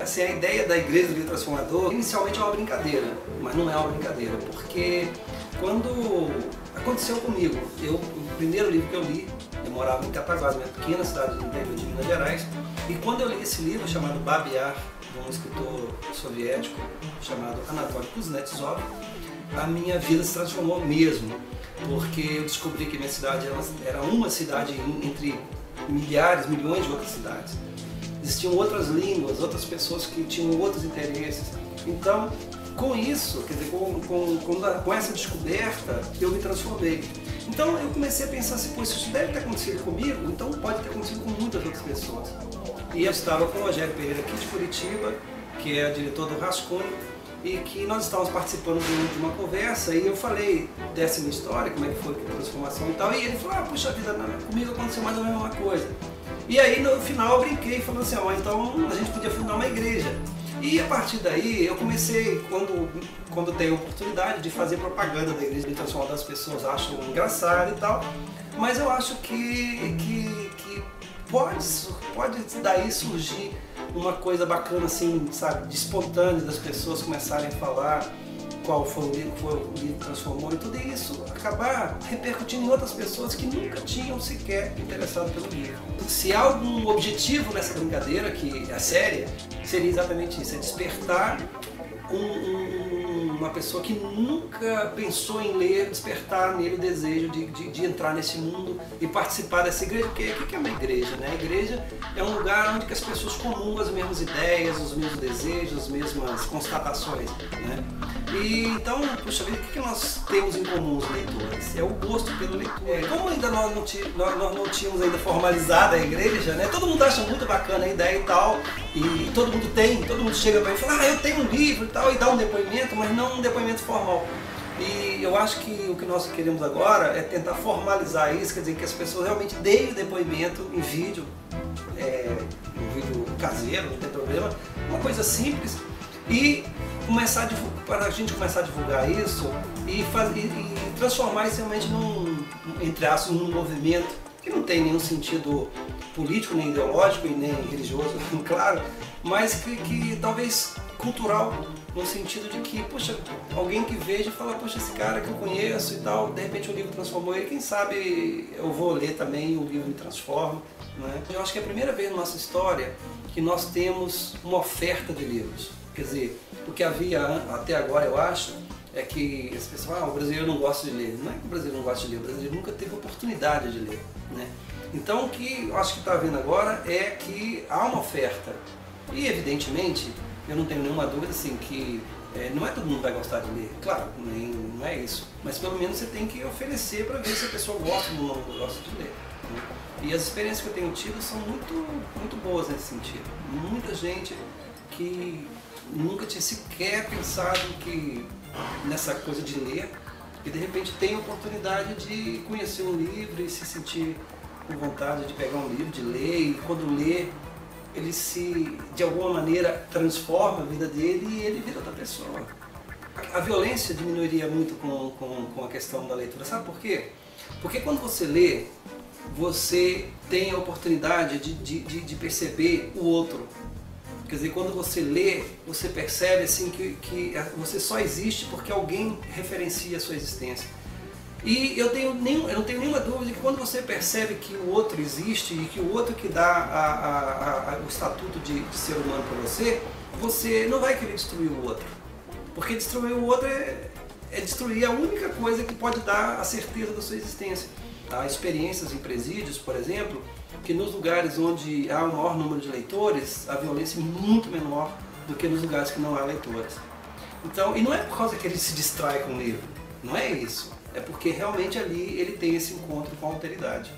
Assim, a ideia da Igreja do Livro Transformador inicialmente é uma brincadeira, mas não é uma brincadeira, porque quando aconteceu comigo, o primeiro livro que eu li, eu morava em Cataguases, uma pequena cidade do interior de Minas Gerais, e quando eu li esse livro chamado Babi Yar, de um escritor soviético chamado Anatoly Kuznetsov, a minha vida se transformou mesmo, porque eu descobri que minha cidade era uma cidade entre milhares, milhões de outras cidades. Existiam outras línguas, outras pessoas que tinham outros interesses. Então, com isso, quer dizer, com essa descoberta, eu me transformei. Então eu comecei a pensar assim, pô, se isso deve ter acontecido comigo, então pode ter acontecido com muitas outras pessoas. E eu estava com o Rogério Pereira aqui de Curitiba, que é diretor do Rascunho, e que nós estávamos participando de uma conversa e eu falei dessa minha história, como é que foi a transformação e tal, e ele falou, puxa vida, comigo aconteceu mais ou menos uma coisa. E aí no final eu brinquei falando assim, então a gente podia fundar uma igreja. E a partir daí eu comecei, quando tenho oportunidade, de fazer propaganda da igreja, de transformar as pessoas acham engraçado e tal, mas eu acho que pode daí surgir uma coisa bacana assim, sabe, de espontâneo, das pessoas começarem a falar qual foi o livro que o livro transformou e tudo isso acabar repercutindo em outras pessoas que nunca tinham sequer interessado pelo livro. Se há algum objetivo nessa brincadeira, que é séria, seria exatamente isso, é despertar uma pessoa que nunca pensou em ler, despertar nele o desejo de entrar nesse mundo e participar dessa igreja, porque o que é uma igreja, né? A igreja é um lugar onde as pessoas comungam as mesmas ideias, os mesmos desejos, as mesmas constatações, né? E então, puxa vida, o que nós temos em comum os leitores? É o gosto pela leitura. Como ainda nós não tínhamos ainda formalizado a igreja, né? Todo mundo acha muito bacana a ideia e tal, e todo mundo chega para mim e fala, eu tenho um livro e tal, e dá um depoimento, mas não um depoimento formal. E eu acho que o que nós queremos agora é tentar formalizar isso, quer dizer, que as pessoas realmente deem o depoimento em vídeo, um vídeo caseiro, não tem problema, uma coisa simples, e para a gente começar a divulgar isso e transformar isso realmente entre aspas, num movimento que não tem nenhum sentido político, nem ideológico e nem religioso, claro, mas que talvez cultural, no sentido de que, puxa, alguém que veja e fala, puxa, esse cara que eu conheço e tal, de repente o livro transformou ele, quem sabe eu vou ler também e o livro me transforma, né? Eu acho que é a primeira vez na nossa história que nós temos uma oferta de livros. Quer dizer, o que havia até agora, eu acho, é que as pessoas falam, o brasileiro não gosta de ler. Não é que o brasileiro não gosta de ler, o brasileiro nunca teve oportunidade de ler, né? Então o que eu acho que está havendo agora é que há uma oferta. E evidentemente, eu não tenho nenhuma dúvida assim, que não é todo mundo que vai gostar de ler, claro, não é isso. Mas pelo menos você tem que oferecer para ver se a pessoa gosta ou não gosta de ler, né? E as experiências que eu tenho tido são muito boas nesse sentido. Muita gente que nunca tinha sequer pensado nessa coisa de ler e de repente tem a oportunidade de conhecer um livro e se sentir com vontade de pegar um livro, de ler, e quando lê ele de alguma maneira transforma a vida dele e ele vira outra pessoa. A violência diminuiria muito com a questão da leitura, sabe por quê? Porque quando você lê, você tem a oportunidade de perceber o outro. Quer dizer, quando você lê, você percebe assim, que você só existe porque alguém referencia a sua existência. E eu não tenho nenhuma dúvida de que quando você percebe que o outro existe e que o outro que dá o estatuto de ser humano para você, você não vai querer destruir o outro. Porque destruir o outro é destruir a única coisa que pode dar a certeza da sua existência. Há experiências em presídios, por exemplo, que nos lugares onde há um maior número de leitores, a violência é muito menor do que nos lugares que não há leitores. Então, e não é por causa que ele se distrai com o livro, não é isso. É porque realmente ali ele tem esse encontro com a alteridade.